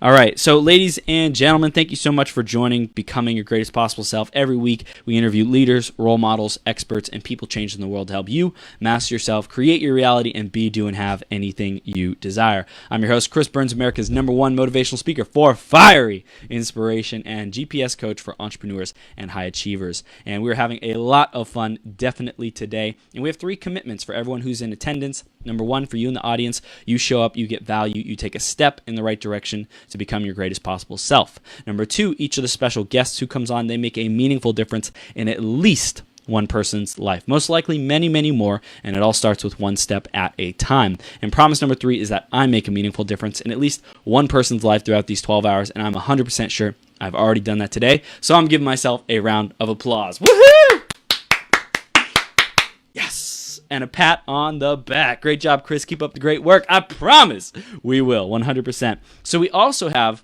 All right. So, ladies and gentlemen, thank you so much for joining Becoming Your Greatest Possible Self. Every week, we interview leaders, role models, experts, and people changing the world to help you master yourself, create your reality, and be, do, and have anything you desire. I'm your host, Chris Burns, America's #1 motivational speaker for fiery inspiration and GPS coach for entrepreneurs and high achievers. And we're having a lot of fun, definitely today. And we have 3 commitments for everyone who's in attendance. Number 1, for you in the audience, you show up, you get value, you take a step in the right direction to become your greatest possible self. Number 2, each of the special guests who comes on, they make a meaningful difference in at least one person's life. Most likely many, many more, and it all starts with one step at a time. And promise number 3 is that I make a meaningful difference in at least one person's life throughout these 12 hours, and I'm 100% sure I've already done that today. So I'm giving myself a round of applause. Woohoo! Yes! And a pat on the back. Great job, Chris. Keep up the great work. I promise we will, 100%. So we also have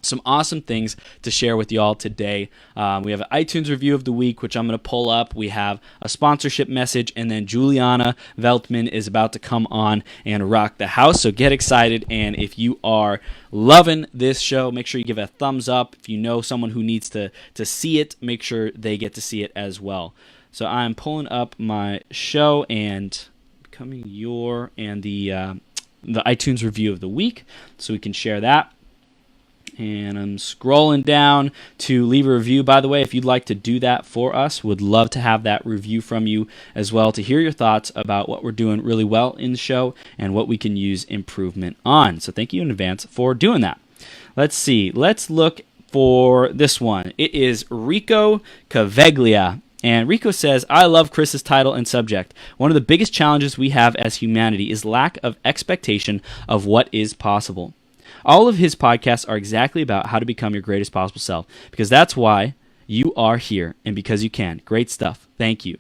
some awesome things to share with y'all today. We have an iTunes review of the week, which I'm going to pull up. We have a sponsorship message, and then Julianna Veldtman is about to come on and rock the house. So get excited, and if you are loving this show, make sure you give it a thumbs up. If you know someone who needs to see it, make sure they get to see it as well. So I'm pulling up my show and Becoming Your and the iTunes review of the week, so we can share that. And I'm scrolling down to leave a review. By the way, if you'd like to do that for us, would love to have that review from you as well, to hear your thoughts about what we're doing really well in the show and what we can use improvement on. So thank you in advance for doing that. Let's see. Let's look for this one. It is Rico Caveglia. And Rico says, I love Chris's title and subject. One of the biggest challenges we have as humanity is lack of expectation of what is possible. All of his podcasts are exactly about how to become your greatest possible self, because that's why you are here and because you can. Great stuff. Thank you.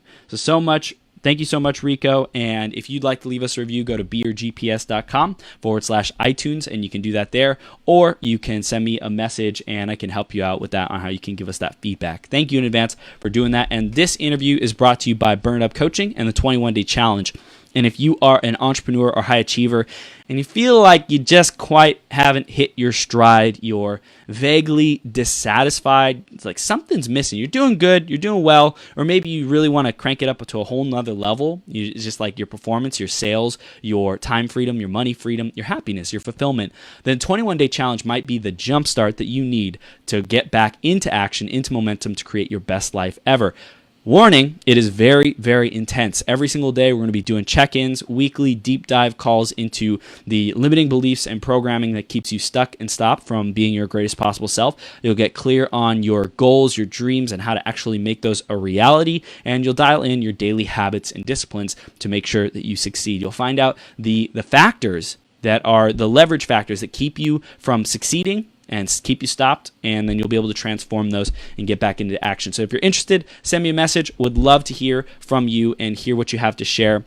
Thank you so much, Rico. And if you'd like to leave us a review, go to beyourgps.com/iTunes, and you can do that there. Or you can send me a message, and I can help you out with that on how you can give us that feedback. Thank you in advance for doing that. And this interview is brought to you by Burn Up Coaching and the 21-Day Challenge. And if you are an entrepreneur or high achiever and you feel like you just quite haven't hit your stride, you're vaguely dissatisfied, it's like something's missing. You're doing good, you're doing well, or maybe you really want to crank it up to a whole nother level. It's just like your performance, your sales, your time freedom, your money freedom, your happiness, your fulfillment. Then 21-Day Challenge might be the jump start that you need to get back into action, into momentum to create your best life ever. Warning, it is very, very intense. Every single day, we're going to be doing check-ins, weekly deep dive calls into the limiting beliefs and programming that keeps you stuck and stopped from being your greatest possible self. You'll get clear on your goals, your dreams, and how to actually make those a reality. And you'll dial in your daily habits and disciplines to make sure that you succeed. You'll find out the factors that are the leverage factors that keep you from succeeding and keep you stopped, and then you'll be able to transform those and get back into action. So if you're interested, send me a message. Would love to hear from you and hear what you have to share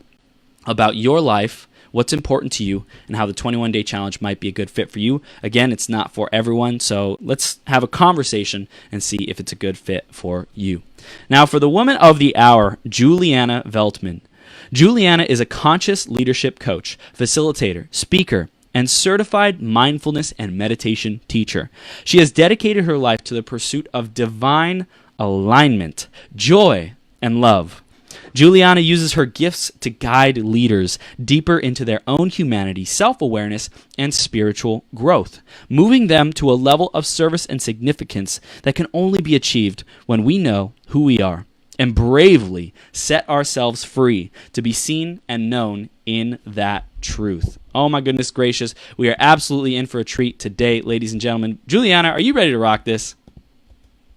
about your life, what's important to you, and how the 21-Day Challenge might be a good fit for you. Again, it's not for everyone, so let's have a conversation and see if it's a good fit for you. Now, for the woman of the hour, Julianna Veldtman. Julianna is a conscious leadership coach, facilitator, speaker, and certified mindfulness and meditation teacher. She has dedicated her life to the pursuit of divine alignment, joy, and love. Julianna uses her gifts to guide leaders deeper into their own humanity, self-awareness, and spiritual growth, moving them to a level of service and significance that can only be achieved when we know who we are and bravely set ourselves free to be seen and known in that truth. Oh my goodness gracious. We are absolutely in for a treat today, ladies and gentlemen. Julianna, are you ready to rock this?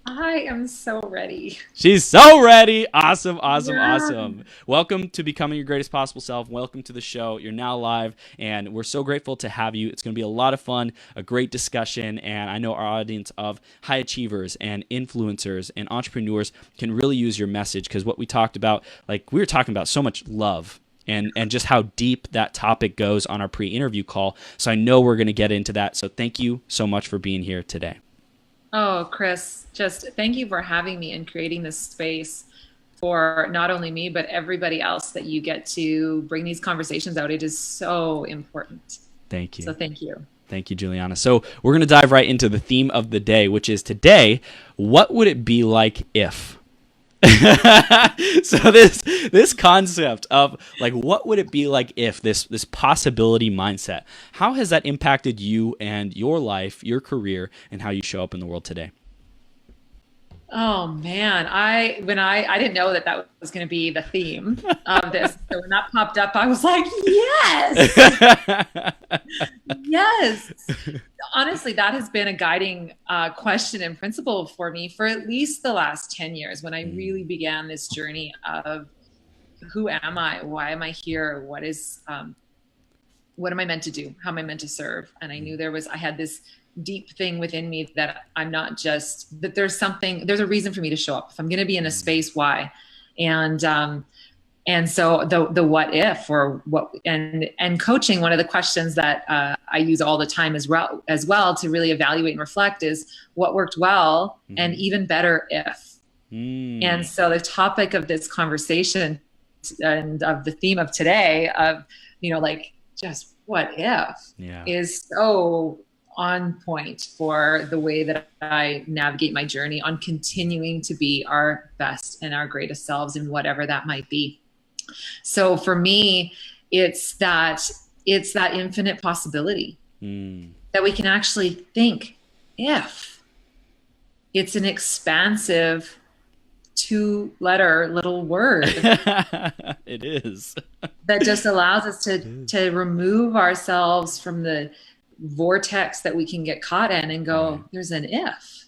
I am so ready. She's so ready. Awesome. Yeah. Welcome to Becoming Your Greatest Possible Self. Welcome to the show. You're now live, and we're so grateful to have you. It's going to be a lot of fun, a great discussion, and I know our audience of high achievers and influencers and entrepreneurs can really use your message, because what we talked about, like we were talking about so much love and just how deep that topic goes on our pre-interview call. So I know we're going to get into that. So thank you so much for being here today. Oh, Chris, just thank you for having me and creating this space for not only me, but everybody else that you get to bring these conversations out. It is so important. Thank you. So thank you. Thank you, Juliana. So we're going to dive right into the theme of the day, which is today, what would it be like if? So this concept of like, what would it be like if, this possibility mindset, how has that impacted you and your life, your career, and how you show up in the world today? Oh man, I didn't know that was going to be the theme of this. So when that popped up, I was like, yes, yes. Honestly, that has been a guiding question and principle for me for at least the last 10 years, when I really began this journey of who am I? Why am I here? What am I meant to do? How am I meant to serve? And I knew I had this deep thing within me that I'm not just, that there's a reason for me to show up. If I'm going to be in a space, why? And so the what if, or what, and coaching, one of the questions that I use all the time as well to really evaluate and reflect is what worked well and even better if. And so the topic of this conversation and of the theme of today of, like just what if is so on point for the way that I navigate my journey on continuing to be our best and our greatest selves in whatever that might be. So for me, it's that infinite possibility that we can actually think if. It's an expansive 2-letter little word. It is. That just allows us to remove ourselves from the vortex that we can get caught in and go, there's an if.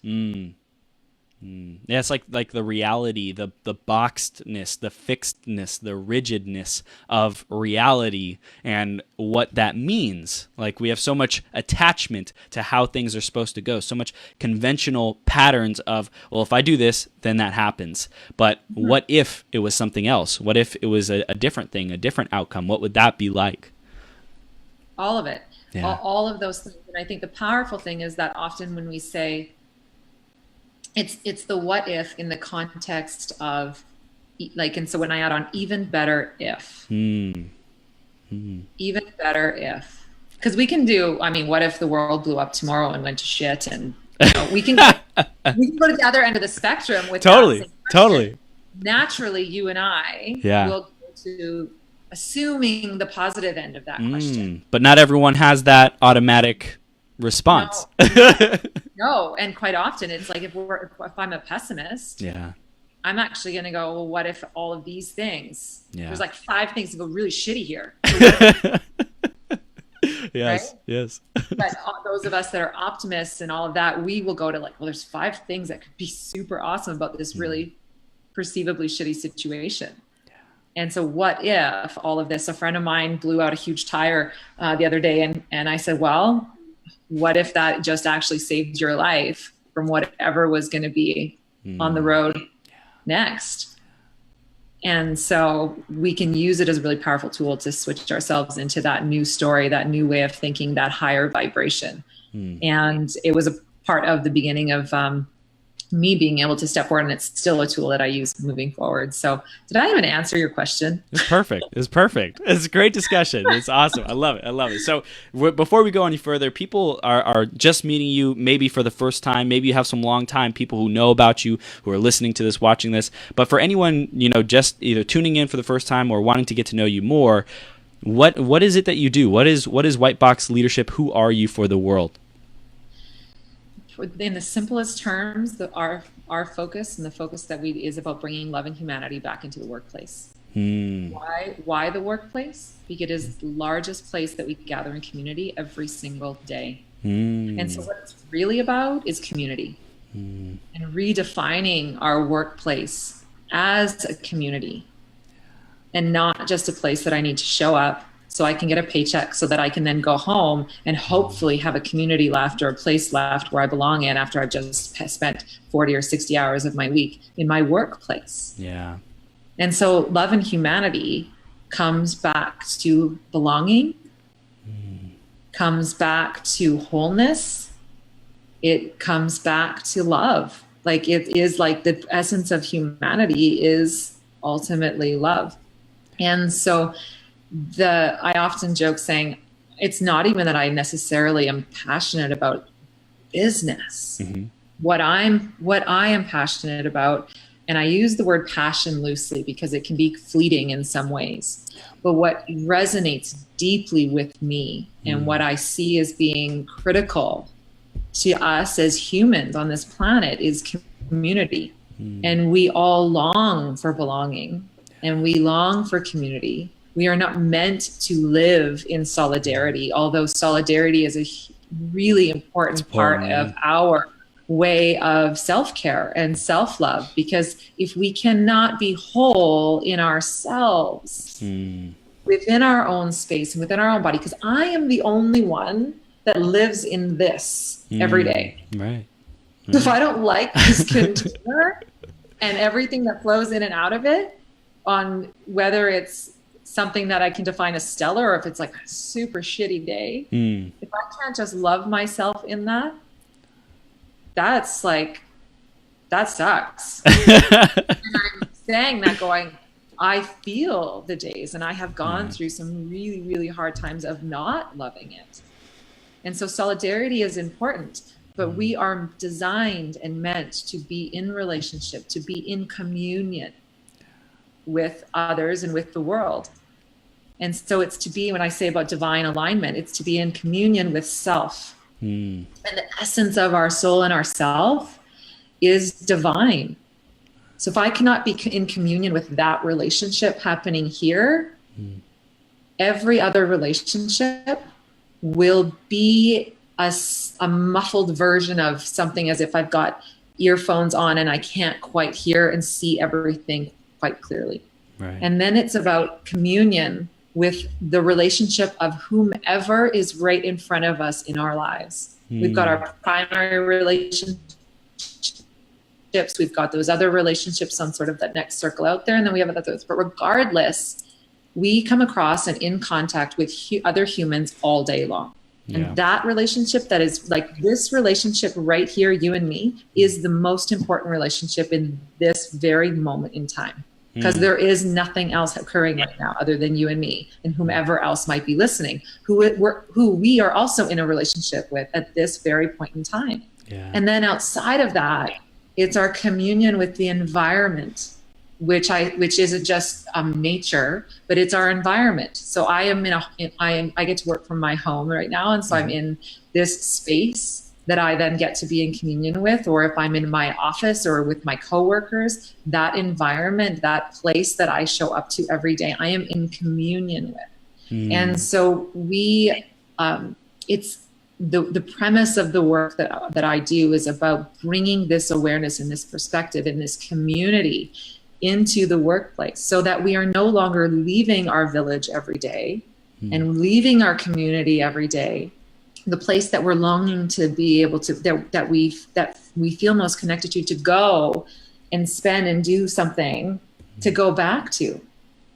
Yeah, it's like the reality, the boxedness, the fixedness, the rigidness of reality and what that means. Like, we have so much attachment to how things are supposed to go, so much conventional patterns of, well, if I do this, then that happens. But what if it was something else? What if it was a different thing, a different outcome? What would that be like? All of it. Yeah. All of those things. And I think the powerful thing is that often when we say it's the what if in the context of like, and so when I add on even better if, even better if, because we can do, what if the world blew up tomorrow and went to shit, and we can go to the other end of the spectrum with totally. Naturally, you and I will go to assuming the positive end of that question. But not everyone has that automatic response. No, and quite often it's like if I'm a pessimist, I'm actually going to go, well, what if all of these things? There's like 5 things that go really shitty here. Yes, right? Yes. But those of us that are optimists and all of that, we will go to like, well, there's 5 things that could be super awesome about this really perceivably shitty situation. And so what if all of this? A friend of mine blew out a huge tire the other day, and I said, well, what if that just actually saved your life from whatever was going to be on the road next? And so we can use it as a really powerful tool to switch ourselves into that new story, that new way of thinking, that higher vibration. And it was a part of the beginning of me being able to step forward, and it's still a tool that I use moving forward. So did I even answer your question? It's perfect. It's a great discussion. It's awesome. I love it. So before we go any further, people are just meeting you maybe for the first time. Maybe you have some long time people who know about you, who are listening to this, watching this. But for anyone, just either tuning in for the first time or wanting to get to know you more, what is it that you do? What is White Box Leadership? Who are you for the world? In the simplest terms, our focus and the focus that is about bringing love and humanity back into the workplace. Why the workplace? Because it is the largest place that we gather in community every single day. And so what it's really about is community and redefining our workplace as a community and not just a place that I need to show up so I can get a paycheck so that I can then go home and hopefully have a community left or a place left where I belong in after I've just spent 40 or 60 hours of my week in my workplace. Yeah. And so love and humanity comes back to belonging, comes back to wholeness. It comes back to love. Like, it is like the essence of humanity is ultimately love. And so I often joke saying, it's not even that I necessarily am passionate about business. Mm-hmm. What I am passionate about, and I use the word passion loosely because it can be fleeting in some ways, but what resonates deeply with me and what I see as being critical to us as humans on this planet is community. And we all long for belonging, and we long for community. We are not meant to live in solidarity, although solidarity is a really important part of our way of self-care and self-love, because if we cannot be whole in ourselves, within our own space and within our own body, because I am the only one that lives in this every day. Right. If I don't like this container and everything that flows in and out of it, on whether it's something that I can define as stellar or if it's like a super shitty day, if I can't just love myself in that, that sucks. And I'm saying that going, I feel the days, and I have gone through some really, really hard times of not loving it. And so solidarity is important, but we are designed and meant to be in relationship, to be in communion with others and with the world. And so it's to be, when I say about divine alignment, it's to be in communion with self. And the essence of our soul and our self is divine. So if I cannot be in communion with that relationship happening here, every other relationship will be a muffled version of something, as if I've got earphones on and I can't quite hear and see everything quite clearly. Right. And then it's about communion with the relationship of whomever is right in front of us in our lives. We've got our primary relationships, we've got those other relationships on sort of that next circle out there, and then we have others. But regardless, we come across and in contact with other humans all day long. And that relationship, that is like this relationship right here, you and me, is the most important relationship in this very moment in time. Because there is nothing else occurring right now other than you and me and whomever else might be listening, who we are also in a relationship with at this very point in time. And then outside of that, it's our communion with the environment, which isn't just nature, but it's our environment. So I get to work from my home right now, and so I'm in this space that I then get to be in communion with, or if I'm in my office or with my coworkers, that environment, that place that I show up to every day, I am in communion with. And so it's the premise of the work that I do is about bringing this awareness and this perspective and this community into the workplace, so that we are no longer leaving our village every day and leaving our community every day, the place that we're longing to be able to, that we feel most connected to go and spend and do something to go back to.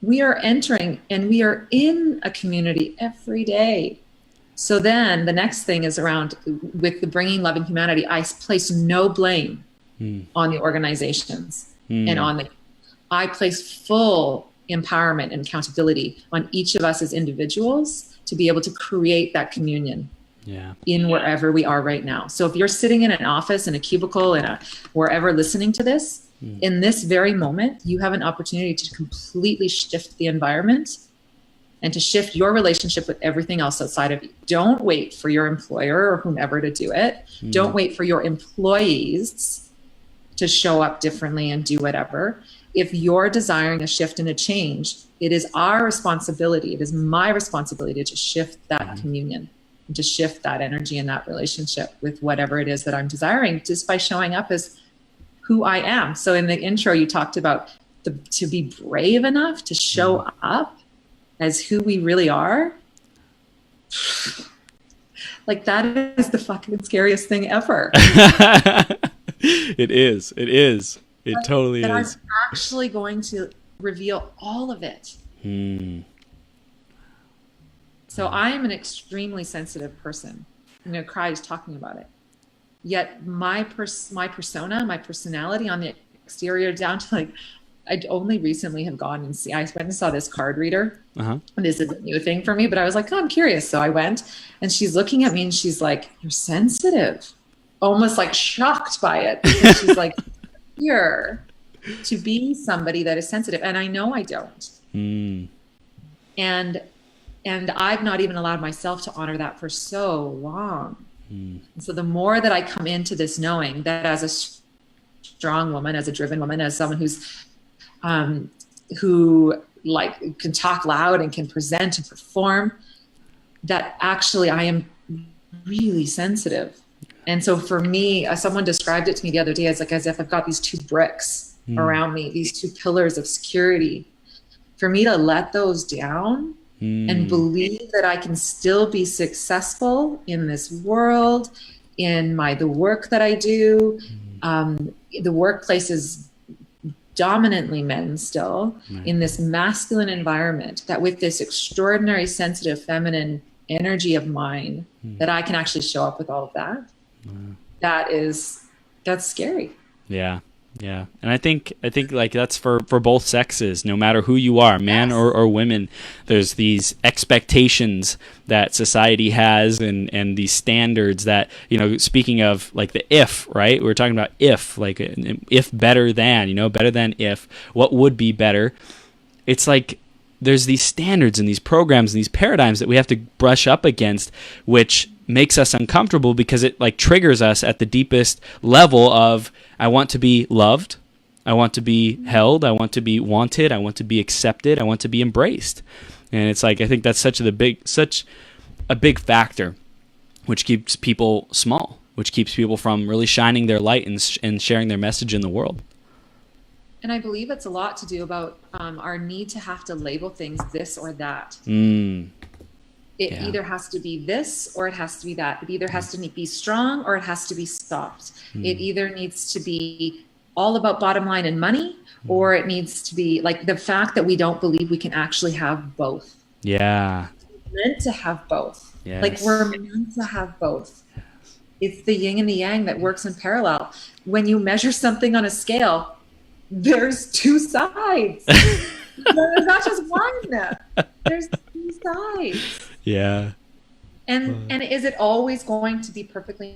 We are entering and we are in a community every day. So then the next thing is around, with the bringing love and humanity, I place no blame on the organizations and I place full empowerment and accountability on each of us as individuals to be able to create that communion in wherever we are right now. So if you're sitting in an office, in a cubicle, wherever listening to this, in this very moment, you have an opportunity to completely shift the environment and to shift your relationship with everything else outside of you. Don't wait for your employer or whomever to do it. Don't wait for your employees to show up differently and do whatever. If you're desiring a shift and a change, it is our responsibility, it is my responsibility to shift that communion, and to shift that energy and that relationship with whatever it is that I'm desiring, just by showing up as who I am. So in the intro, you talked about to be brave enough to show up as who we really are. Like, that is the fucking scariest thing ever. It is. It totally is. I'm actually going to reveal all of it. So I am an extremely sensitive person. I'm going to cry just talking about it. Yet my persona, my personality on the exterior, down to like I only recently have gone and I went and saw this card reader. Uh-huh. This is a new thing for me, but I was like, oh, I'm curious. So I went, and she's looking at me and she's like, you're sensitive, almost like shocked by it. Because she's like, here to be somebody that is sensitive. And I know I don't. And I've not even allowed myself to honor that for so long. And so the more that I come into this knowing that as a strong woman, as a driven woman, as someone who like can talk loud and can present and perform, that actually I am really sensitive. And so for me, someone described it to me the other day as if I've got these two bricks around me, these two pillars of security. For me to let those down and believe that I can still be successful in this world, in the work that I do. The workplace is dominantly men still in this masculine environment, that with this extraordinary sensitive feminine energy of mine, that I can actually show up with all of that. That's scary. Yeah. And I think like that's for both sexes, no matter who you are, man or women. There's these expectations that society has and these standards that, speaking of like the if, right? We're talking about if, like if better than, better than if, what would be better? It's like there's these standards and these programs and these paradigms that we have to brush up against, which makes us uncomfortable because it like triggers us at the deepest level of, I want to be loved, I want to be held, I want to be wanted, I want to be accepted, I want to be embraced. And it's like, I think that's such a big factor, which keeps people small, which keeps people from really shining their light and sharing their message in the world. And I believe it's a lot to do about our need to have to label things this or that. It either has to be this or it has to be that. It either has to be strong or it has to be soft. It either needs to be all about bottom line and money, or it needs to be like the fact that we don't believe we can actually have both. Yeah. We're meant to have both. Yes. Like we're meant to have both. Yes. It's the yin and the yang that works in parallel. When you measure something on a scale, there's two sides. There's not just one. There's two sides. Yeah. And is it always going to be perfectly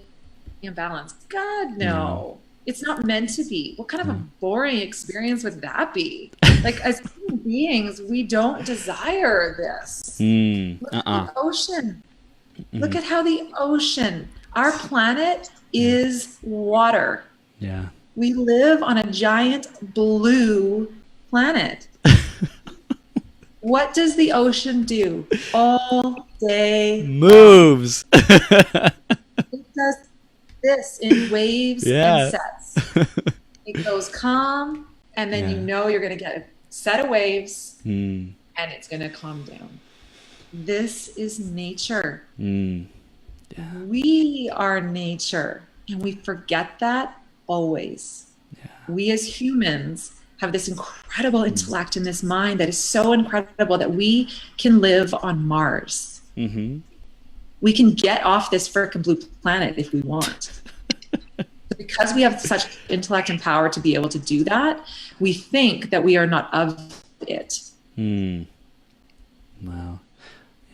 in balance? God, no. It's not meant to be. What kind of a boring experience would that be? Like as human beings, we don't desire this. Look at the ocean. Look at how the ocean, our planet is water. Yeah. We live on a giant blue planet. What does the ocean do all day? Moves. It does this in waves and sets. It goes calm, and then you're going to get a set of waves, and it's going to calm down. This is nature. We are nature, and we forget that always. We as humans have this incredible intellect in this mind that is so incredible that we can live on Mars. We can get off this frickin' blue planet if we want. Because we have such intellect and power to be able to do that, we think that we are not of it. Wow.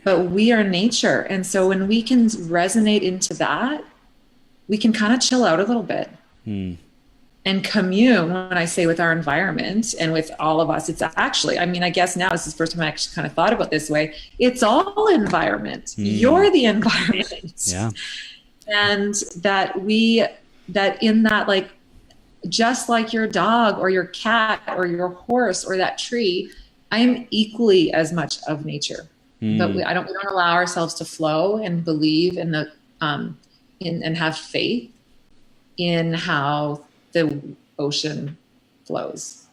But we are nature. And so when we can resonate into that, we can kind of chill out a little bit. And commune, when I say with our environment and with all of us, it's actually, I guess now this is the first time I actually kind of thought about this way. It's all environment. You're the environment. Yeah. And that in that, like, just like your dog or your cat or your horse or that tree, I am equally as much of nature. But we don't allow ourselves to flow and believe in the, and have faith in how the ocean flows.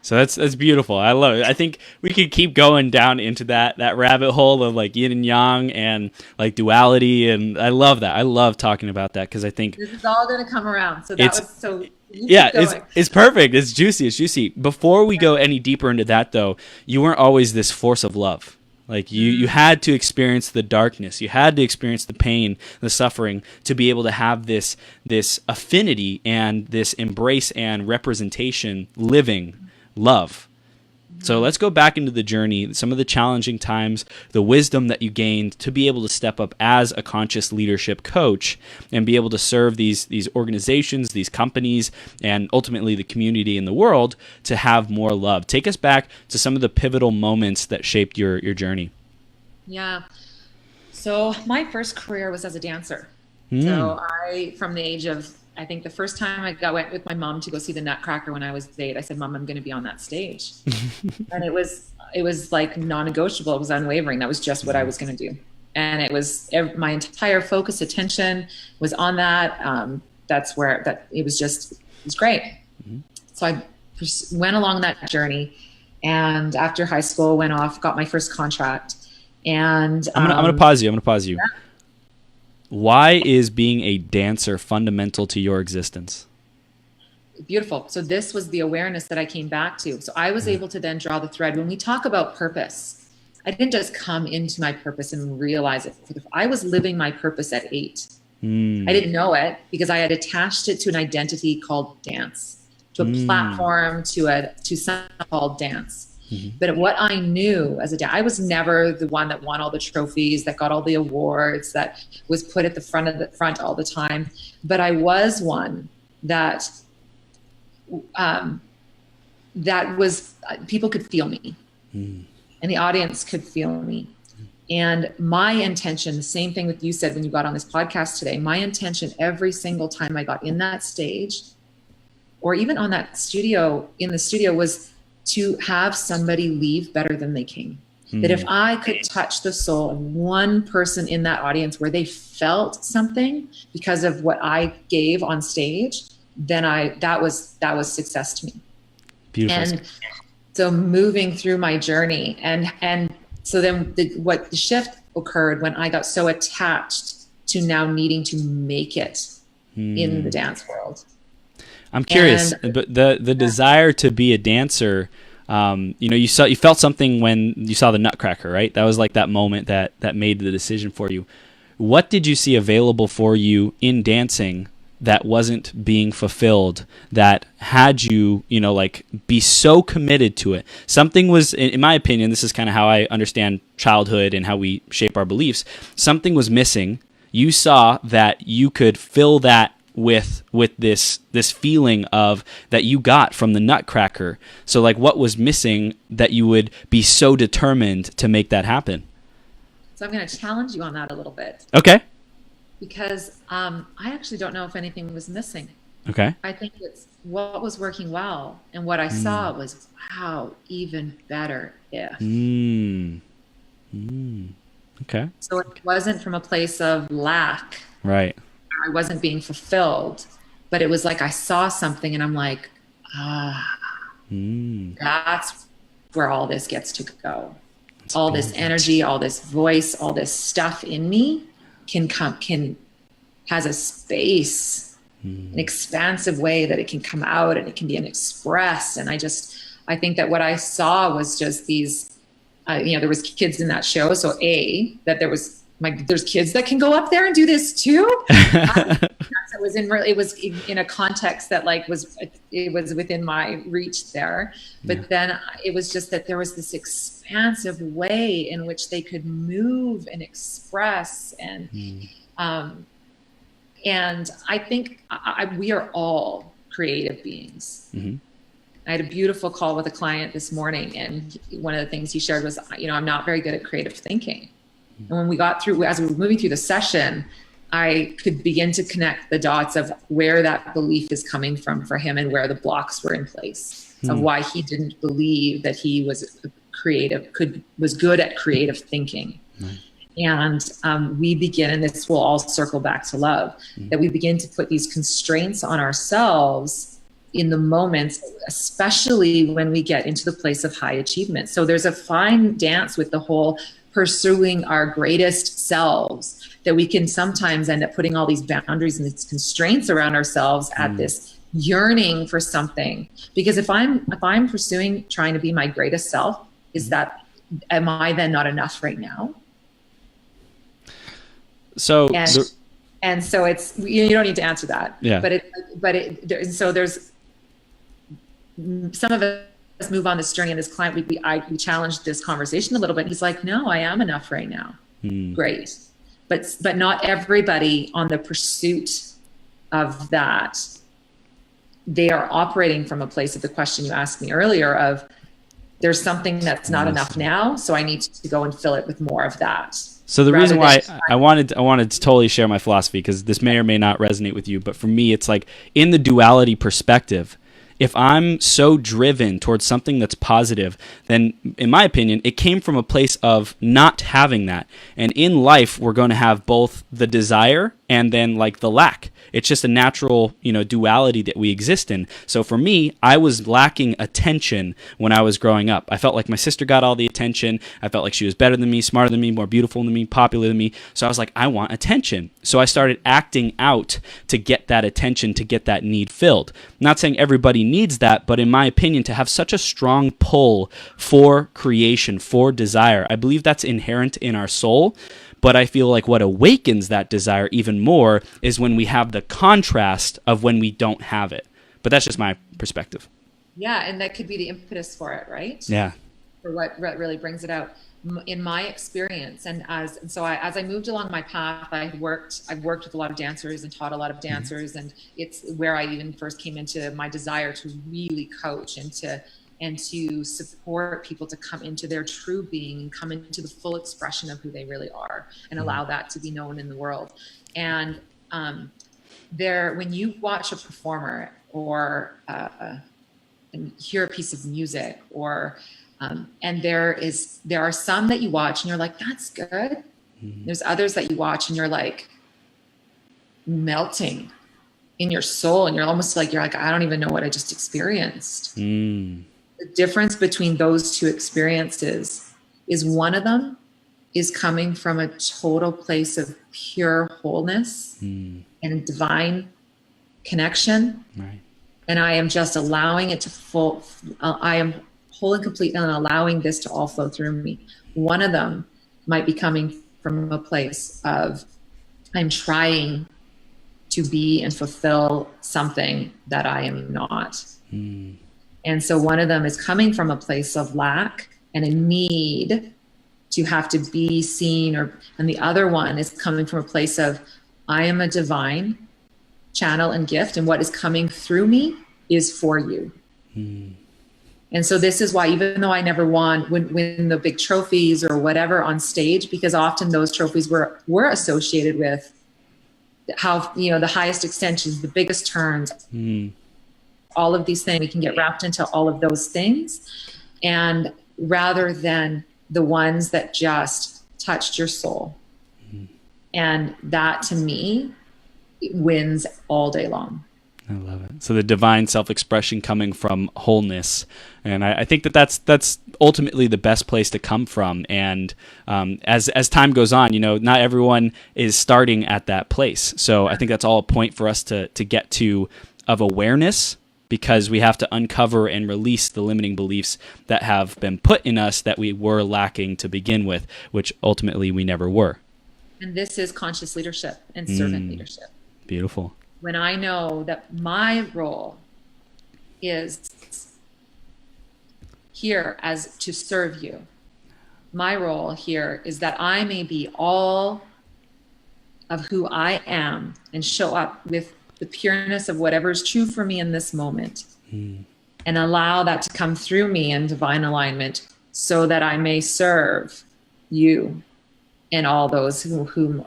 So that's beautiful. I love it. I think we could keep going down into that rabbit hole of like yin and yang and like duality, and I love that. I love talking about that because I think this is all going to come around. So that was so it's perfect. It's juicy. Before we go any deeper into that though, you weren't always this force of love. Like you had to experience the darkness, you had to experience the pain, the suffering, to be able to have this affinity and this embrace and representation, living love. So let's go back into the journey, some of the challenging times, the wisdom that you gained to be able to step up as a conscious leadership coach and be able to serve these organizations, these companies, and ultimately the community in the world to have more love. Take us back to some of the pivotal moments that shaped your journey. Yeah. So my first career was as a dancer. So from the age of, I think the first time I went with my mom to go see the Nutcracker when I was 8, I said, Mom, I'm going to be on that stage. And it was like non-negotiable. It was unwavering. That was just what I was going to do. And it was my entire focus, attention was on that. It was great. So I went along that journey, and after high school, went off, got my first contract. And I'm going to pause you. Yeah. Why is being a dancer fundamental to your existence? Beautiful. So this was the awareness that I came back to. So I was able to then draw the thread. When we talk about purpose, I didn't just come into my purpose and realize it. I was living my purpose at 8. I didn't know it because I had attached it to an identity called dance, to a platform, to something called dance. But what I knew as a dad, I was never the one that won all the trophies, that got all the awards, that was put at the front all the time. But I was one that was, people could feel me, and the audience could feel me. And my intention, the same thing that you said when you got on this podcast today, my intention every single time I got in that stage, or even on that in the studio, was to have somebody leave better than they came. That if I could touch the soul of one person in that audience where they felt something because of what I gave on stage, then that was success to me. Beautiful. And so moving through my journey, and so then the shift occurred when I got so attached to now needing to make it in the dance world. I'm curious, but the desire to be a dancer, you felt something when you saw the Nutcracker, right? That was like that moment that made the decision for you. What did you see available for you in dancing that wasn't being fulfilled, that had you, be so committed to it? Something was, in my opinion, this is kind of how I understand childhood and how we shape our beliefs. Something was missing. You saw that you could fill that with this feeling of that you got from the Nutcracker. So what was missing that you would be so determined to make that happen? So I'm going to challenge you on that a little bit. Okay. Because I actually don't know if anything was missing. Okay. I think it's what was working well, and what I saw was, wow, even better if. Okay. So it wasn't from a place of lack. Right. I wasn't being fulfilled, but it was like I saw something and I'm like, that's where all this gets to go. That's all this energy, all this voice, all this stuff in me has a space, an expansive way that it can come out and it can be expressed. And I think that what I saw was just these, there was kids in that show. So there's kids that can go up there and do this too. It was in a context that it was within my reach there. But then it was just that there was this expansive way in which they could move and express. And I think we are all creative beings. I had a beautiful call with a client this morning, and one of the things he shared was, I'm not very good at creative thinking. And when as we were moving through the session, I could begin to connect the dots of where that belief is coming from for him and where the blocks were in place of why he didn't believe that he was was good at creative thinking. And we begin, and this will all circle back to love, that we begin to put these constraints on ourselves in the moments, especially when we get into the place of high achievement. So there's a fine dance with the whole pursuing our greatest selves, that we can sometimes end up putting all these boundaries and these constraints around ourselves at this yearning for something. Because if I'm pursuing trying to be my greatest self, is that am I then not enough right now? So, and so it's, you don't need to answer that. Yeah. So there's some of us move on this journey, and this client, we challenged this conversation a little bit. He's like, no, I am enough right now. Great. But not everybody on the pursuit of that, they are operating from a place of the question you asked me earlier of, there's something that's not enough now, so I need to go and fill it with more of that. So the reason why I wanted to totally share my philosophy, because this may or may not resonate with you, but for me, it's like in the duality perspective, if I'm so driven towards something that's positive, then in my opinion, it came from a place of not having that. And in life, we're going to have both the desire and then like the lack. It's just a natural, duality that we exist in. So for me, I was lacking attention when I was growing up. I felt like my sister got all the attention. I felt like she was better than me, smarter than me, more beautiful than me, popular than me. So I was like, I want attention. So I started acting out to get that attention, to get that need filled. I'm not saying everybody needs that, but in my opinion, to have such a strong pull for creation, for desire, I believe that's inherent in our soul. But I feel like what awakens that desire even more is when we have the contrast of when we don't have it. But that's just my perspective. Yeah, and that could be the impetus for it, right? Yeah. For what really brings it out. In my experience, as I moved along my path, I've worked with a lot of dancers and taught a lot of dancers, and it's where I even first came into my desire to really coach and to support people to come into their true being and come into the full expression of who they really are and allow that to be known in the world. And when you watch a performer or and hear a piece of music and there are some that you watch and you're like, that's good. There's others that you watch and you're like melting in your soul, and you're like, I don't even know what I just experienced. The difference between those two experiences is one of them is coming from a total place of pure wholeness and divine connection. Right. And I am just allowing it to I am whole and complete and allowing this to all flow through me. One of them might be coming from a place of, I'm trying to be and fulfill something that I am not. And so one of them is coming from a place of lack and a need to have to be seen, and the other one is coming from a place of, I am a divine channel and gift, and what is coming through me is for you. And so this is why, even though I never win the big trophies or whatever on stage, because often those trophies were associated with how, the highest extensions, the biggest turns, all of these things, we can get wrapped into all of those things. And rather than the ones that just touched your soul. And that to me wins all day long. I love it. So the divine self-expression coming from wholeness. And I think that's ultimately the best place to come from. And as time goes on, not everyone is starting at that place. So I think that's all a point for us to get to, of awareness, because we have to uncover and release the limiting beliefs that have been put in us that we were lacking to begin with, which ultimately we never were. And this is conscious leadership and servant leadership. Beautiful. When I know that my role is here as to serve you, my role here is that I may be all of who I am and show up with the pureness of whatever is true for me in this moment, and allow that to come through me in divine alignment so that I may serve you and all those whom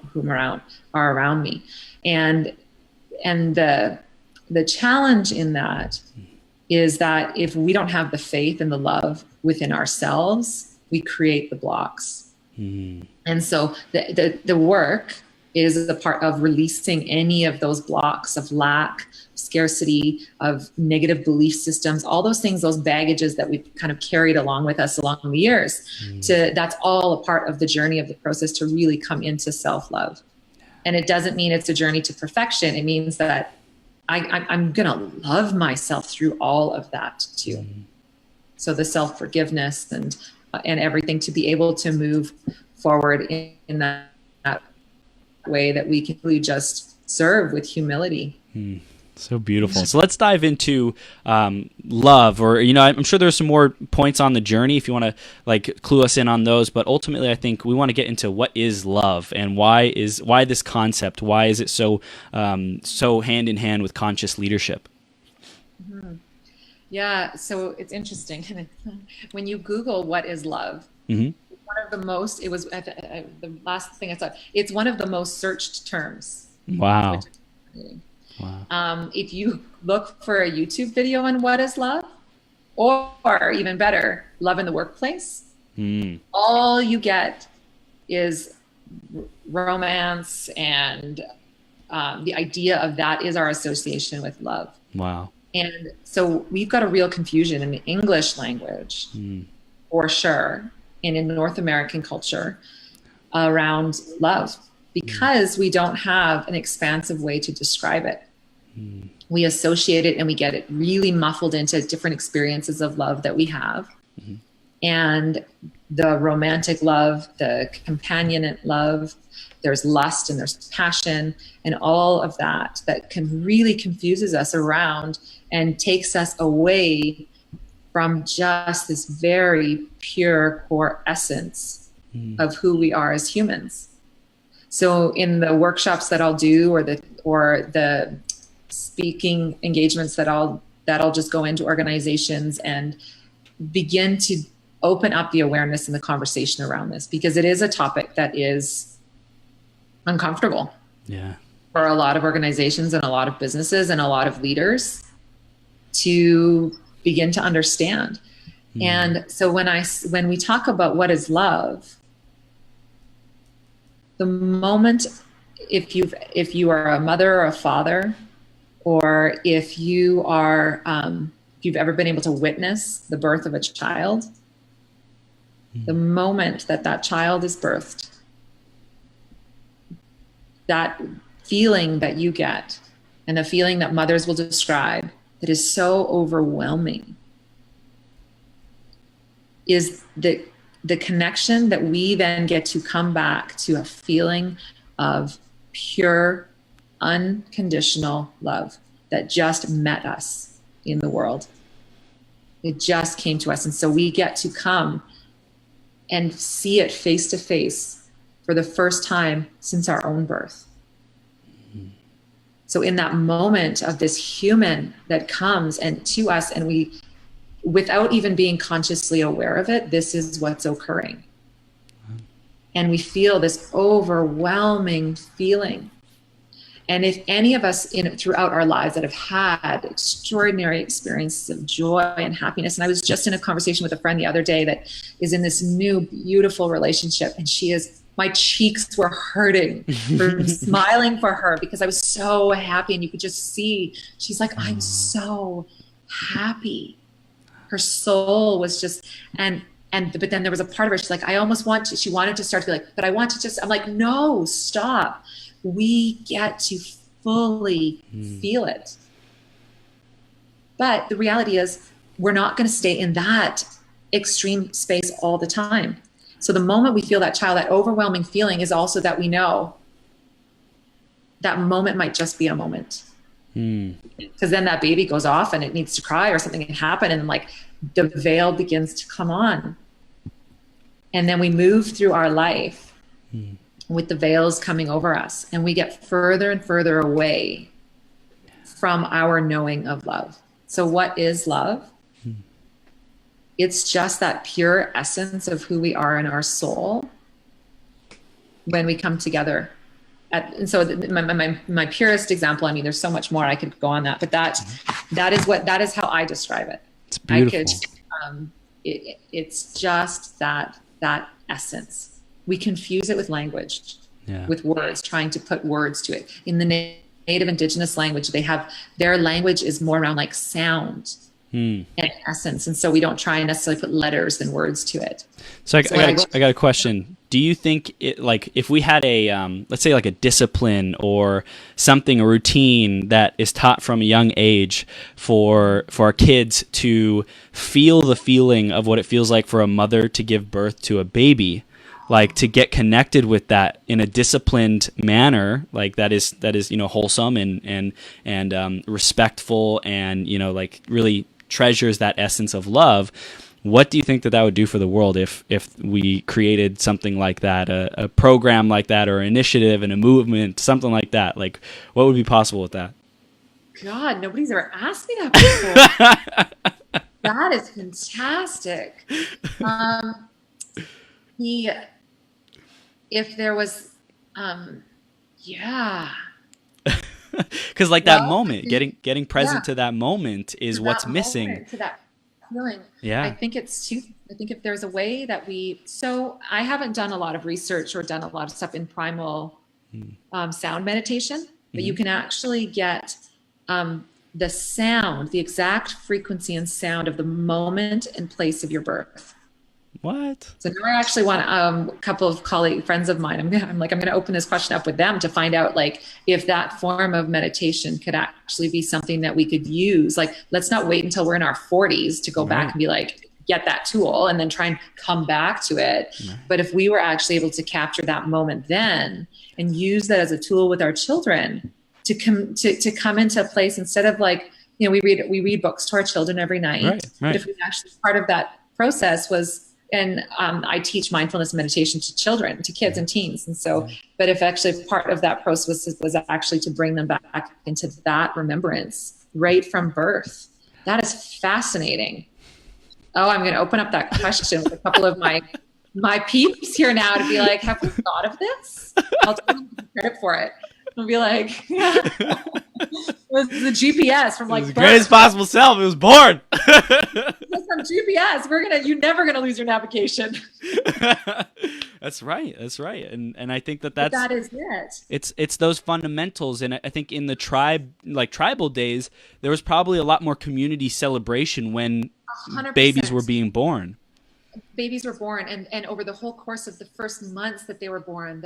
are around me. And the challenge in that is that if we don't have the faith and the love within ourselves, we create the blocks. And so the work is the part of releasing any of those blocks of lack, scarcity, of negative belief systems, all those things, those baggages that we've kind of carried along with us along the years. That's all a part of the journey of the process to really come into self-love. And it doesn't mean it's a journey to perfection. It means that I'm going to love myself through all of that too. So the self-forgiveness and and everything to be able to move forward in that way that we can really just serve with humility. So beautiful. So let's dive into love, or, you know, I'm sure there's some more points on the journey if you want to like clue us in on those. But ultimately, I think we want to get into what is love and why this concept, why is it so hand in hand with conscious leadership? Mm-hmm. Yeah. So it's interesting when you Google what is love. Mm-hmm. One of the most, it was the last thing I saw. It's one of the most searched terms. Wow. Wow. If you look for a YouTube video on what is love, or even better, love in the workplace, all you get is romance, and the idea of that is our association with love. Wow. And so we've got a real confusion in the English language, for sure, and in North American culture around love, because we don't have an expansive way to describe it. We associate it and we get it really muffled into different experiences of love that we have. And the romantic love, the companionate love, there's lust and there's passion and all of that can really confuses us around and takes us away from just this very pure core essence of who we are as humans. So in the workshops that I'll do, or the speaking engagements that I'll just go into organizations and begin to open up the awareness and the conversation around this, because it is a topic that is uncomfortable for a lot of organizations and a lot of businesses and a lot of leaders to begin to understand. And so when we talk about what is love, the moment, if you are a mother or a father, or if you are, if you've ever been able to witness the birth of a child, the moment that child is birthed, that feeling that you get, and the feeling that mothers will describe that is so overwhelming, is the connection that we then get to come back to a feeling of pure, unconditional love that just met us in the world. It just came to us. And so we get to come and see it face to face for the first time since our own birth. So in that moment of this human that comes and to us, and we, without even being consciously aware of it, this is what's occurring. And we feel this overwhelming feeling. And if any of us throughout our lives that have had extraordinary experiences of joy and happiness, and I was just in a conversation with a friend the other day that is in this new, beautiful relationship, and my cheeks were hurting from smiling for her because I was so happy, and you could just see, she's like, I'm so happy. Her soul was just, but then there was a part of her, she's like, she wanted to start to be like, but I want to just, I'm like, no, stop. We get to fully feel it. But the reality is we're not going to stay in that extreme space all the time. So the moment we feel that child, that overwhelming feeling, is also that we know that moment might just be a moment. Because then that baby goes off and it needs to cry or something can happen, and like the veil begins to come on. And then we move through our life with the veils coming over us, and we get further and further away from our knowing of love. So what is love? It's just that pure essence of who we are in our soul when we come together. And so my purest example, I mean, there's so much more I could go on that, but that is how I describe it. It's beautiful. It's just that essence. We confuse it with language, with words, trying to put words to it. In the Native Indigenous language, their language is more around like sound Hmm. in essence. And so we don't try and necessarily put letters and words to it. So I So got a question. Do you think like if we had a let's say like a discipline or something, a routine that is taught from a young age for our kids to feel the feeling of what it feels like for a mother to give birth to a baby, like to get connected with that in a disciplined manner, like that is wholesome and respectful, and like really treasures that essence of love. What do you think that would do for the world if we created something like that, a program like that, or an initiative and a movement, something like that? Like, what would be possible with that? God, nobody's ever asked me that before. That is fantastic. If there was, yeah. Because like that moment, getting present to that moment is what's missing. To that feeling. Yeah. I think if there's a way that I haven't done a lot of research or done a lot of stuff in primal sound meditation, but you can actually get the sound, the exact frequency and sound of the moment and place of your birth. What? So now I actually want a couple of friends of mine. I'm going to open this question up with them to find out like if that form of meditation could actually be something that we could use. Like, let's not wait until we're in our 40s to go back and be like, get that tool and then try and come back to it. Right. But if we were actually able to capture that moment then and use that as a tool with our children to come into a place, instead of like, we read books to our children every night. Right. But if we actually, part of that process was, and I teach mindfulness meditation to children, to kids and teens. And so, but if actually part of that process was actually to bring them back into that remembrance right from birth, that is fascinating. Oh, I'm going to open up that question with a couple of my peeps here now to be like, have we thought of this? I'll take credit for it. I'll be like, it was the GPS from like the greatest possible self. It was born. From GPS, you're never gonna lose your navigation. That's right. And I think that is it. It's those fundamentals, and I think in the tribal days, there was probably a lot more community celebration when 100%. Babies were being born. Babies were born, and over the whole course of the first months that they were born,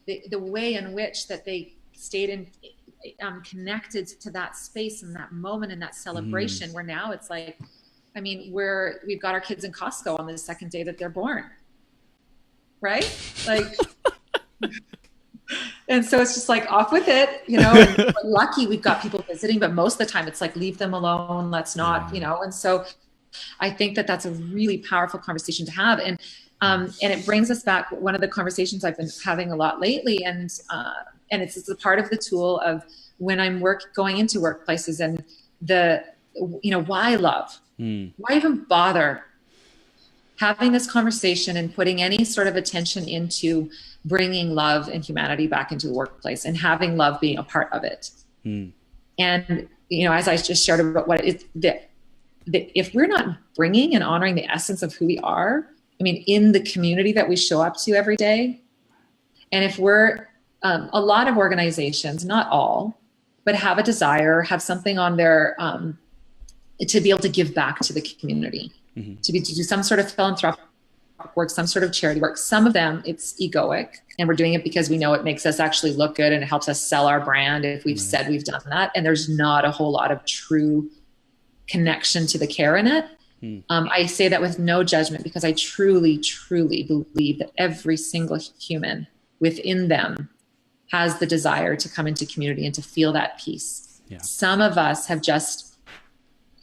the way in which that they stayed in connected to that space and that moment and that celebration, where now it's like, I mean, we've got our kids in Costco on the second day that they're born, right? Like, and so it's just like off with it, and we're lucky we've got people visiting, but most of the time it's like, leave them alone. Let's not, and so I think that that's a really powerful conversation to have. And it brings us back, one of the conversations I've been having a lot lately, and it's a part of the tool of when I'm going into workplaces, and why love? Why even bother having this conversation and putting any sort of attention into bringing love and humanity back into the workplace and having love being a part of it? And, as I just shared about what it is, if we're not bringing and honoring the essence of who we are, I mean, in the community that we show up to every day, and if we're, a lot of organizations, not all, but have a desire, have something on their, to be able to give back to the community, to do some sort of philanthropic work, some sort of charity work. Some of them, it's egoic, and we're doing it because we know it makes us actually look good and it helps us sell our brand if we've said we've done that. And there's not a whole lot of true connection to the care in it. I say that with no judgment, because I truly, truly believe that every single human within them has the desire to come into community and to feel that peace. Yeah. Some of us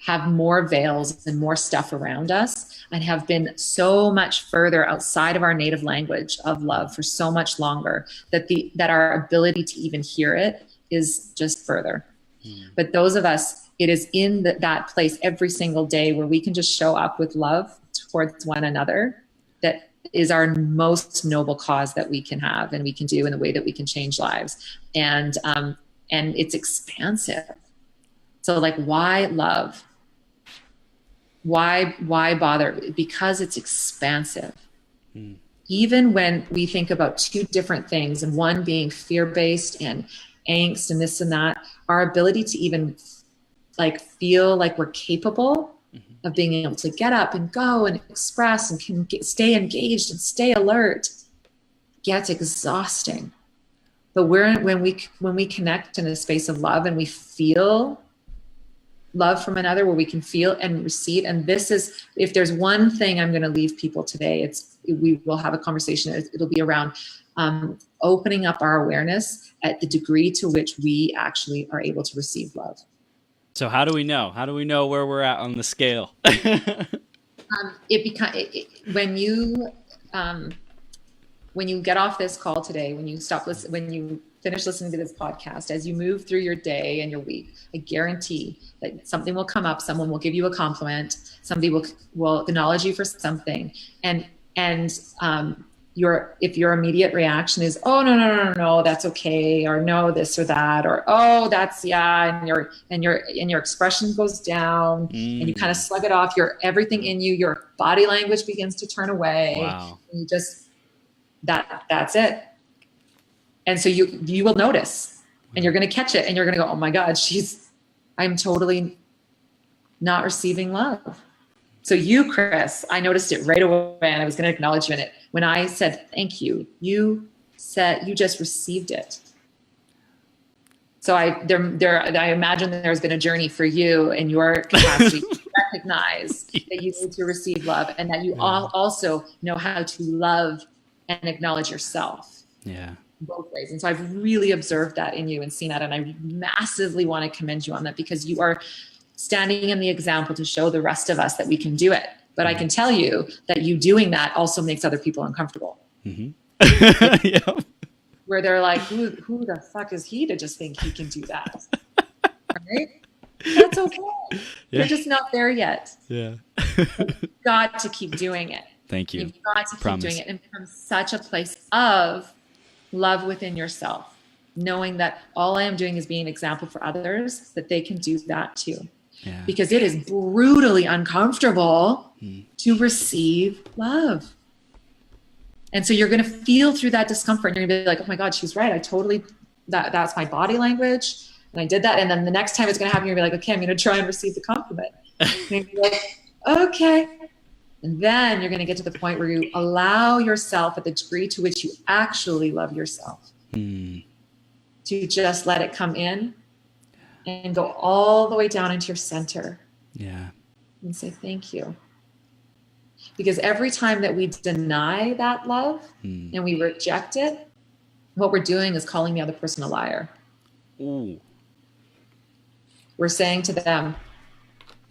have more veils and more stuff around us, and have been so much further outside of our native language of love for so much longer that our ability to even hear it is just further. But those of us, it is in that place every single day where we can just show up with love towards one another, that is our most noble cause that we can have and we can do in the way that we can change lives. And it's expansive. So like, why love? Why bother? Because it's expansive. Even when we think about two different things, and one being fear-based and angst and this and that, our ability to even like feel like we're capable of being able to get up and go and express and stay engaged and stay alert gets exhausting. But when we connect in a space of love and we feel love from another, where we can feel and receive, and this is, if there's one thing I'm going to leave people today, we will have a conversation. It'll be around opening up our awareness at the degree to which we actually are able to receive love. So how do we know? How do we know where we're at on the scale? When you get off this call today, when you finish listening to this podcast, as you move through your day and your week, I guarantee that something will come up. Someone will give you a compliment. Somebody will acknowledge you for something. And if your immediate reaction is, oh, no, that's okay, or no, this or that, or oh, that's, yeah, and your expression goes down, and you kind of slug it off. Everything in you, your body language begins to turn away. Wow. And you just that's it. And so you will notice, and you're going to catch it, and you're going to go, oh my God, I'm totally not receiving love. So you, Chris, I noticed it right away, and I was going to acknowledge you in it. When I said thank you, you just received it. So I imagine there's been a journey for you in your capacity to recognize that you need to receive love, and that you also know how to love and acknowledge yourself. Yeah. Both ways. And so I've really observed that in you and seen that. And I massively want to commend you on that, because you are standing in the example to show the rest of us that we can do it. But I can tell you that you doing that also makes other people uncomfortable. Mm-hmm. Yeah. Where they're like, who the fuck is he to just think he can do that? Right? That's okay. Yeah. You're just not there yet. Yeah. You've got to keep doing it. Thank you. You've got to keep doing it, and from such a place of love within yourself, knowing that all I am doing is being an example for others, that they can do that too. Yeah. Because it is brutally uncomfortable to receive love. And so you're going to feel through that discomfort, and you're going to be like, oh my God, she's right. That's my body language. And I did that. And then the next time it's going to happen, you're going to be like, okay, I'm going to try and receive the compliment. And you're going to be like, okay. And then you're going to get to the point where you allow yourself, at the degree to which you actually love yourself, to just let it come in and go all the way down into your center. Yeah. And say, thank you. Because every time that we deny that love and we reject it, what we're doing is calling the other person a liar. Ooh. We're saying to them,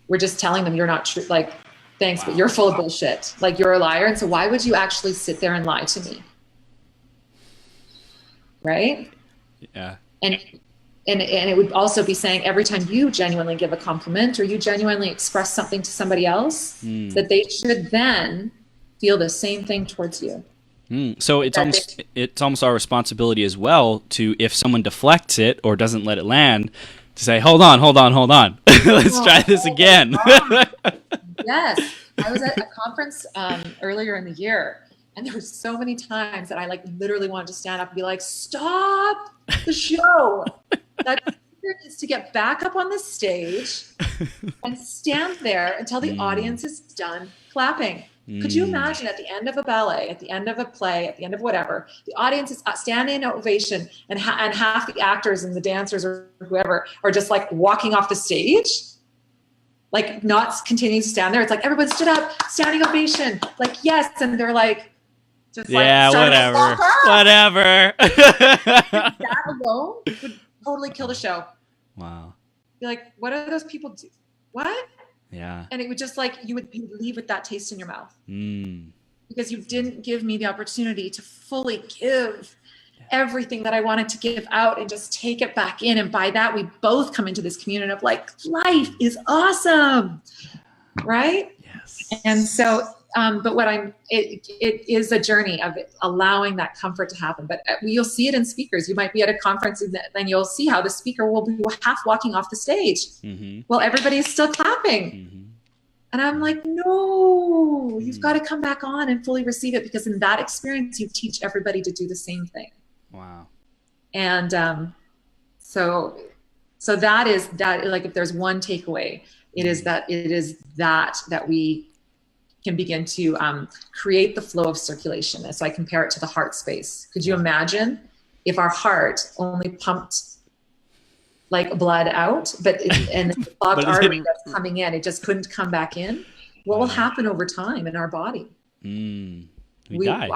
we're just telling them you're not true. Like, thanks, but you're full of bullshit. Like, you're a liar. And so why would you actually sit there and lie to me? Right? Yeah. And it would also be saying, every time you genuinely give a compliment or you genuinely express something to somebody else, that they should then feel the same thing towards you. So it's almost our responsibility as well to, if someone deflects it or doesn't let it land, to say, hold on. Let's try this again. Yes. I was at a conference earlier in the year, and there were so many times that I literally wanted to stand up and be like, stop the show. That speaker needs to get back up on the stage and stand there until the audience is done clapping. Could you imagine, at the end of a ballet, at the end of a play, at the end of whatever, the audience is standing in ovation, and half the actors and the dancers or whoever are just walking off the stage, not continuing to stand there. It's like everyone stood up, standing ovation, yes, and they're just whatever. That alone would totally kill the show. Wow. Be like, what do those people do? What? Yeah. And it would just you would leave with that taste in your mouth. Because you didn't give me the opportunity to fully give everything that I wanted to give out and just take it back in. And by that, we both come into this community of life is awesome. Right? Yes. And so, but it is a journey of allowing that comfort to happen. But you'll see it in speakers. You might be at a conference and then you'll see how the speaker will be half walking off the stage. While everybody's still clapping. And I'm like, no, you've got to come back on and fully receive it, because in that experience, you teach everybody to do the same thing. Wow. And so So that is that, like, if there's one takeaway, it is that we can begin to create the flow of circulation. And so I compare it to the heart space. Could you imagine if our heart only pumped like blood out, and the clogged artery that's coming in, it just couldn't come back in? What will happen over time in our body? We die.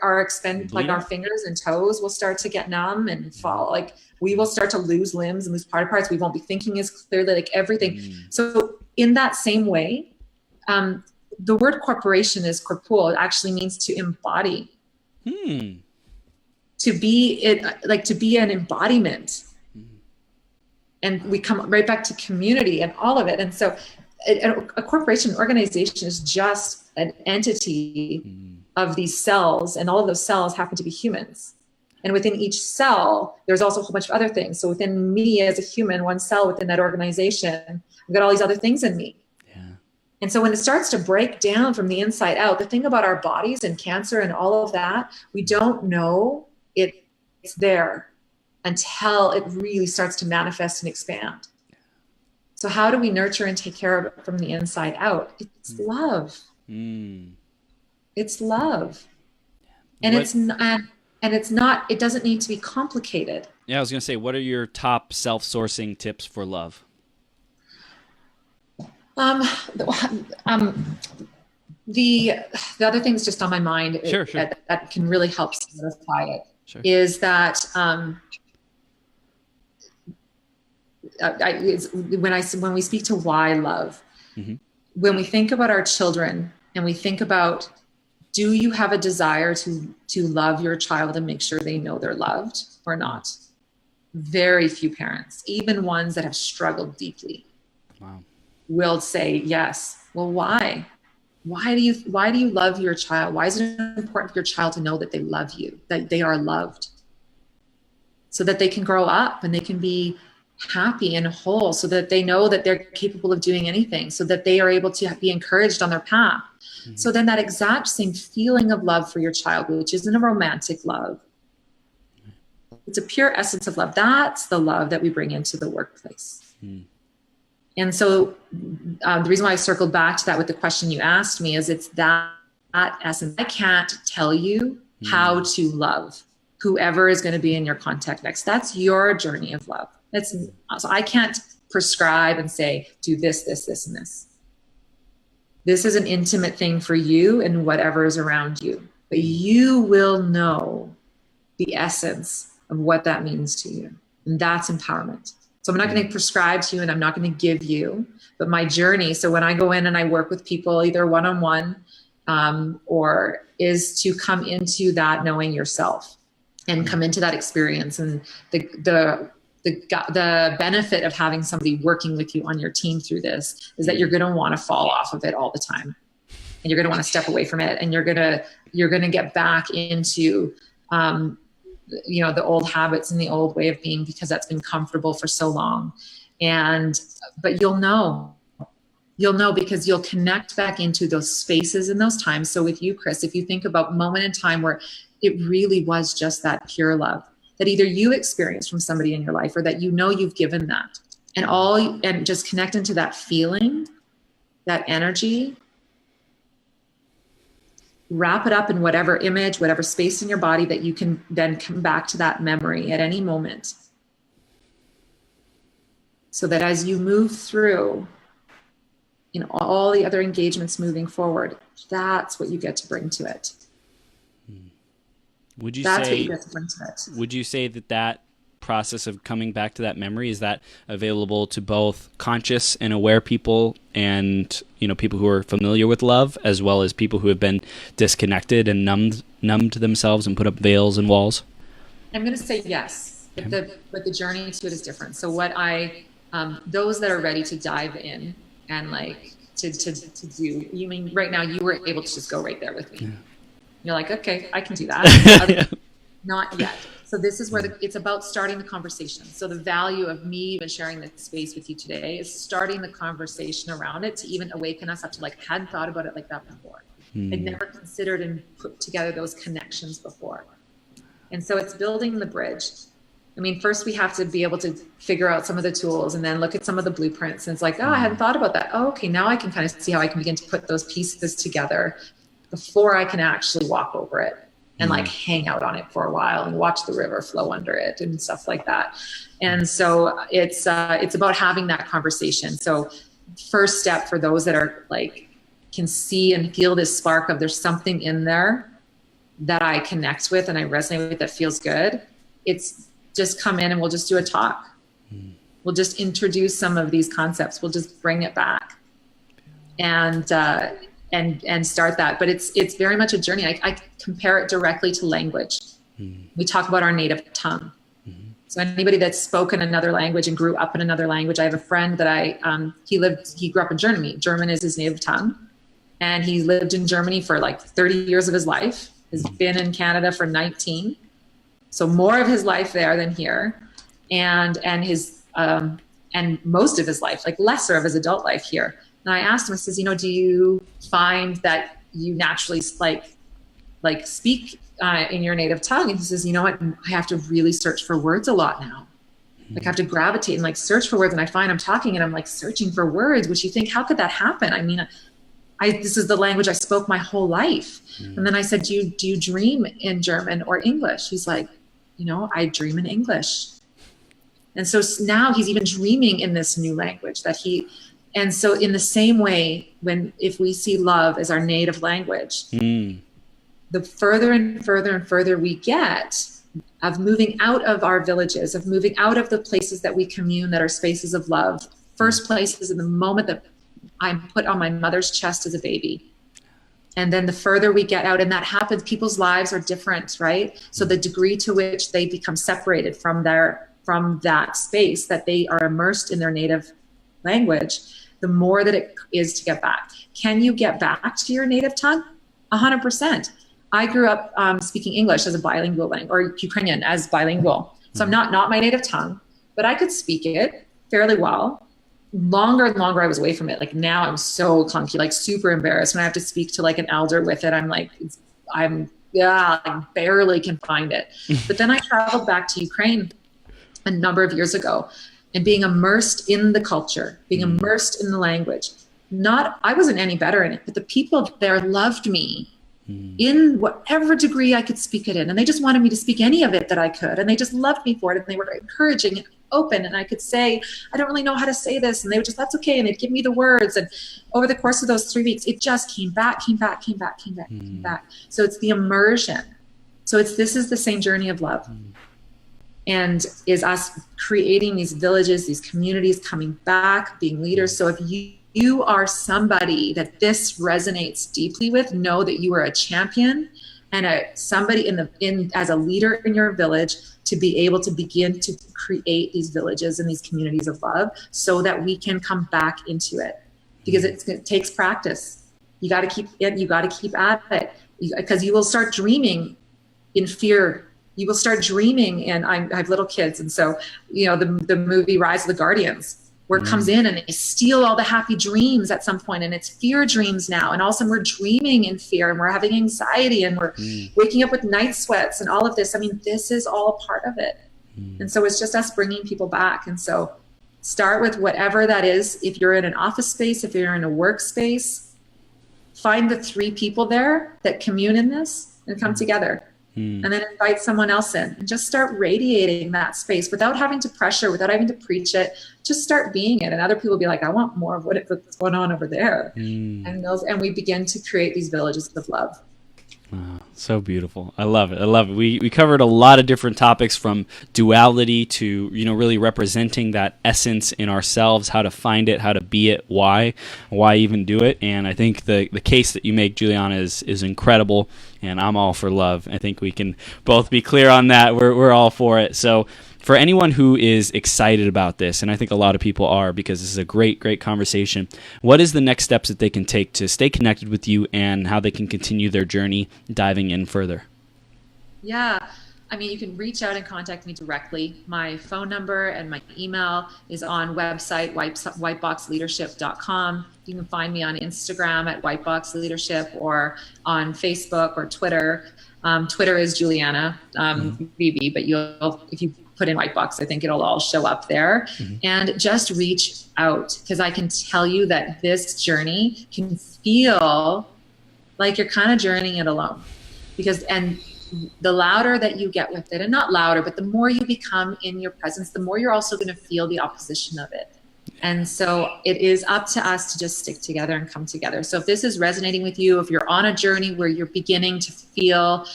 Our expend, like our fingers and toes will start to get numb and fall. Like we will start to lose limbs and lose parts. We won't be thinking as clearly, like everything. So in that same way, the word corporation is corporeal. It actually means to embody. To be it, like to be an embodiment. And we come right back to community and all of it. And so a corporation, organization is just an entity of these cells, and all of those cells happen to be humans. And within each cell, there's also a whole bunch of other things. So within me as a human, one cell within that organization, I've got all these other things in me. And so when it starts to break down from the inside out, the thing about our bodies and cancer and all of that, we don't know it's there until it really starts to manifest and expand. So how do we nurture and take care of it from the inside out? It's love. It's love. And it doesn't need to be complicated. Yeah, I was going to say, what are your top self-sourcing tips for love? The other things just on my mind sure. that can really help solidify it is that when we speak to why love, when we think about our children and we think about, do you have a desire to love your child and make sure they know they're loved or not? Very few parents, even ones that have struggled deeply, will say yes. Well, why? Why do you love your child? Why is it important for your child to know that they love you, that they are loved, so that they can grow up and they can be happy and whole, so that they know that they're capable of doing anything, so that they are able to be encouraged on their path. So then that exact same feeling of love for your child, which isn't a romantic love, it's a pure essence of love. That's the love that we bring into the workplace. And so the reason why I circled back to that with the question you asked me is it's that essence. I can't tell you how to love whoever is going to be in your contact next. That's your journey of love. So I can't prescribe and say, do this, this, this, and this. This is an intimate thing for you and whatever is around you. But you will know the essence of what that means to you. And that's empowerment. So I'm not going to prescribe to you and I'm not going to give you, but my journey. So when I go in and I work with people, either one-on-one or is to come into that knowing yourself and come into that experience. And the benefit of having somebody working with you on your team through this is that you're going to want to fall off of it all the time. And you're going to want to step away from it. And you're going to get back into, the old habits and the old way of being, because that's been comfortable for so long. But you'll know because you'll connect back into those spaces and those times. So with you, Chris, if you think about a moment in time where it really was just that pure love that either you experienced from somebody in your life or that you've given that, and just connect into that feeling, that energy, wrap it up in whatever image, whatever space in your body that you can then come back to that memory at any moment. So that as you move through all the other engagements moving forward, that's what you get to bring to it. Would you say that process of coming back to that memory, is that available to both conscious and aware people and, people who are familiar with love, as well as people who have been disconnected and numbed themselves and put up veils and walls? I'm going to say yes, but the journey to it is different. So those that are ready to dive in and to do, you mean right now you were able to just go right there with me. Yeah. You're like, okay, I can do that. Not yet. So this is where it's about starting the conversation. So the value of me even sharing this space with you today is starting the conversation around it to even awaken us up to hadn't thought about it like that before. I'd never considered and put together those connections before. And so it's building the bridge. I mean, first we have to be able to figure out some of the tools and then look at some of the blueprints. And it's like, oh, I hadn't thought about that. Oh, okay, now I can kind of see how I can begin to put those pieces together before I can actually walk over it and like hang out on it for a while and watch the river flow under it and stuff like that. And so it's about having that conversation. So first step for those that are like, can see and feel this spark of there's something in there that I connect with and I resonate with that feels good. It's just come in and we'll just do a talk. We'll just introduce some of these concepts. We'll just bring it back and start that. But it's very much a journey. I compare it directly to language. We talk about our native tongue. So anybody that's spoken another language and grew up in another language, I have a friend that he grew up in Germany. German is his native tongue. And he lived in Germany for like 30 years of his life, has been in Canada for 19. So more of his life there than here. And his, and most of his life, like lesser of his adult life here. And I asked him, I says, do you find that you naturally like speak in your native tongue? And he says, you know what, I have to really search for words a lot now. Like I have to gravitate and like search for words. And I find I'm talking and I'm like searching for words, which you think, how could that happen? I mean, this is the language I spoke my whole life. And then I said, do you dream in German or English? He's like, I dream in English. And so now he's even dreaming in this new language and so in the same way, if we see love as our native language, the further and further and further we get of moving out of our villages, of moving out of the places that we commune that are spaces of love. First place is in the moment that I'm put on my mother's chest as a baby. And then the further we get out, and that happens, people's lives are different, right? So the degree to which they become separated from that space that they are immersed in their native language, the more that it is to get back. Can you get back to your native tongue? 100%. I grew up speaking English as a bilingual language, or Ukrainian as bilingual. So I'm not my native tongue, but I could speak it fairly well. Longer and longer I was away from it. Like now I'm so clunky, like super embarrassed when I have to speak to like an elder with it. I'm like, I barely can find it. But then I traveled back to Ukraine a number of years ago and being immersed in the culture, being immersed in the language. I wasn't any better in it, but the people there loved me in whatever degree I could speak it in. And they just wanted me to speak any of it that I could. And they just loved me for it. And they were encouraging and open. And I could say, I don't really know how to say this. And they would just, that's okay. And they'd give me the words. And over the course of those 3 weeks, it just came back. So it's the immersion. So this is the same journey of love. And is us creating these villages, these communities, coming back, being leaders. So if you are somebody that this resonates deeply with, know that you are a champion and somebody as a leader in your village to be able to begin to create these villages and these communities of love so that we can come back into it. Because it takes practice. You got to keep at it, because you will start dreaming in fear. You will start dreaming, and I have little kids, and so the movie Rise of the Guardians, where it comes in and they steal all the happy dreams at some point, and it's fear dreams now, and all of a sudden we're dreaming in fear, and we're having anxiety, and we're waking up with night sweats, and all of this. I mean, this is all part of it, and so it's just us bringing people back. And so start with whatever that is. If you're in an office space, if you're in a workspace, find the 3 people there that commune in this and come together. And then invite someone else in and just start radiating that space without having to pressure, without having to preach it. Just start being it. And other people will be like, I want more of what's going on over there. And we begin to create these villages of love. Wow, so beautiful. I love it. We covered a lot of different topics, from duality to, really representing that essence in ourselves, how to find it, how to be it, why even do it. And I think the case that you make, Julianna, is incredible, and I'm all for love. I think we can both be clear on that. We're all for it. So for anyone who is excited about this, and I think a lot of people are, because this is a great conversation, what is the next steps that they can take to stay connected with you and how they can continue their journey diving in further? Yeah. I mean, you can reach out and contact me directly. My phone number and my email is on website, whiteboxleadership.com. You can find me on Instagram at whiteboxleadership, or on Facebook or Twitter. Twitter is Julianna VV, but if you put in White Box. I think it'll all show up there. And just reach out, because I can tell you that this journey can feel like you're kind of journeying it alone, and the louder that you get with it, and not louder, but the more you become in your presence, the more you're also going to feel the opposition of it. And so it is up to us to just stick together and come together. So if this is resonating with you, if you're on a journey where you're beginning to feel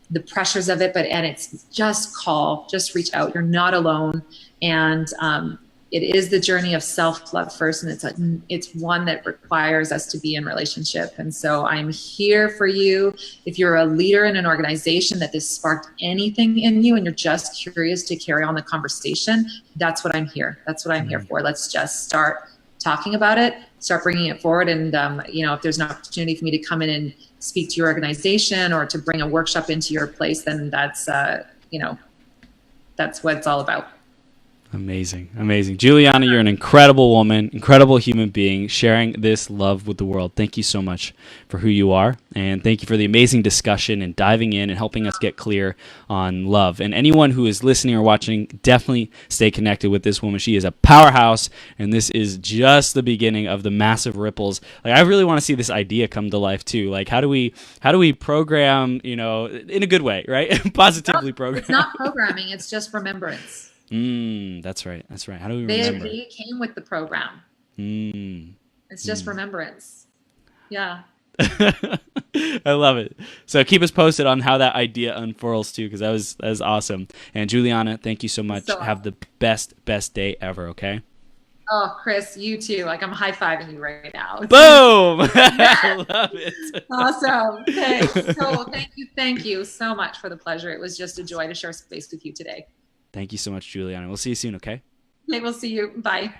the pressures of it, and it's just reach out. You're not alone. And it is the journey of self-love first, and it's one that requires us to be in relationship. And so I'm here for you. If you're a leader in an organization that this sparked anything in you and you're just curious to carry on the conversation, that's what I'm here. That's what I'm here for. Let's just start talking about it, start bringing it forward. And, if there's an opportunity for me to come in and speak to your organization or to bring a workshop into your place, then that's what it's all about. Amazing. Amazing. Julianna, you're an incredible woman, incredible human being, sharing this love with the world. Thank you so much for who you are. And thank you for the amazing discussion and diving in and helping us get clear on love. And anyone who is listening or watching, definitely stay connected with this woman. She is a powerhouse, and this is just the beginning of the massive ripples. Like, I really want to see this idea come to life too. Like, how do we program, in a good way, right? Positively program. It's not programming, it's just remembrance. That's right. How do we remember? They came with the program. It's just remembrance. Yeah. I love it. So keep us posted on how that idea unfurls too, because that was awesome. And Julianna, thank you so much. Have the best day ever. Okay. Oh, Chris, you too. Like, I'm high-fiving you right now. Boom! I love it. Awesome. Okay. So thank you so much for the pleasure. It was just a joy to share space with you today. Thank you so much, Julianna. We'll see you soon, okay? Okay, we'll see you. Bye.